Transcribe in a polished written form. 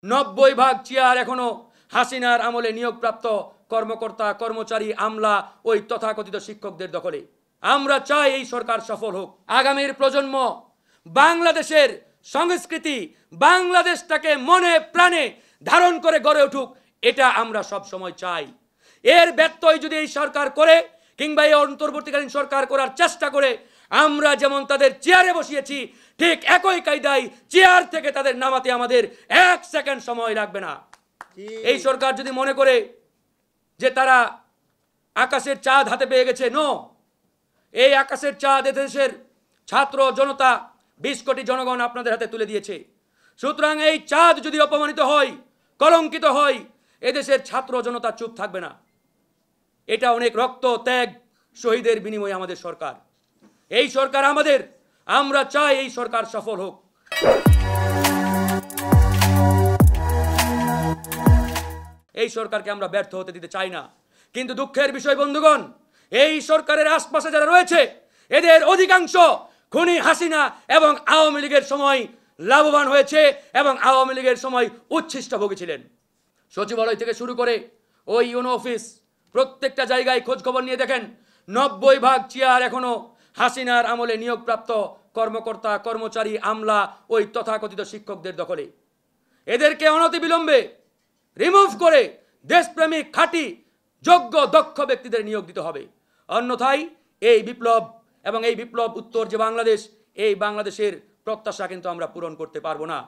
90% chair এখনো হাসিনার আমলে নিয়োগপ্রাপ্ত কর্মকর্তা কর্মচারী আমলা ওই তথাকথিত শিক্ষকদের দখলে। আমরা চাই এই সরকার সফল হোক। আগামীর প্রজন্ম বাংলাদেশের সংস্কৃতি, বাংলাদেশটাকে মনে প্রাণে ধারণ করে গড়ে উঠুক, এটা আমরা সব সময় চাই। এর ব্যত্যয় যদি এই সরকার করে কিংবা এই অন্তর্বর্তীকালীন সরকার করার চেষ্টা করে, আমরা যেমন তাদের চেয়ারে বসিয়েছি ঠিক একই কায়দায় চেয়ার থেকে তাদের নামাতে আমাদের 1 সেকেন্ড সময় লাগবে না। এই সরকার যদি মনে করে যে তারা আকাশের চাঁদ হাতে পেয়ে গেছে, নো, এই আকাশের চাঁদ এদেশের ছাত্র জনতা 20 কোটি জনগণ আপনাদের হাতে তুলে দিয়েছে। সুতরাং এই চাঁদ যদি অপমানিত হয়, কলঙ্কিত হয়, এদেশের ছাত্র জনতা চুপ থাকবে না। এটা অনেক রক্ত ত্যাগ শহীদের বিনিময়ে আমাদের সরকার। এই সরকার আমাদের, আমরা চাই এই সরকার সফল হোক। এই সরকারকে আমরা ব্যর্থ হতে দিতে চাই না। কিন্তু দুঃখের বিষয় বন্ধুগণ, এই সরকারের আশপাশে যারা রয়েছে এদের অধিকাংশ খুনি হাসিনা এবং আওয়ামী লীগের সময় লাভবান হয়েছে এবং আওয়ামী লীগের সময় উচ্ছিষ্টভোগী ছিলেন। সচিবালয় থেকে শুরু করে ওই ইউনো অফিস, প্রত্যেকটা জায়গায় খোঁজ খবর নিয়ে দেখেন 90% চেয়ার এখনো হাসিনার আমলে নিয়োগপ্রাপ্ত কর্মকর্তা কর্মচারী আমলা ওই তথাকথিত শিক্ষকদের দখলে। এদেরকে অনতিবিলম্বে রিমুভ করে দেশপ্রেমিক খাঁটি যোগ্য দক্ষ ব্যক্তিদের নিয়োগ দিতে হবে। অন্যথায় এই বিপ্লব এবং এই বিপ্লব উত্তর যে বাংলাদেশ, এই বাংলাদেশের প্রত্যাশা কিন্তু আমরা পূরণ করতে পারবো না।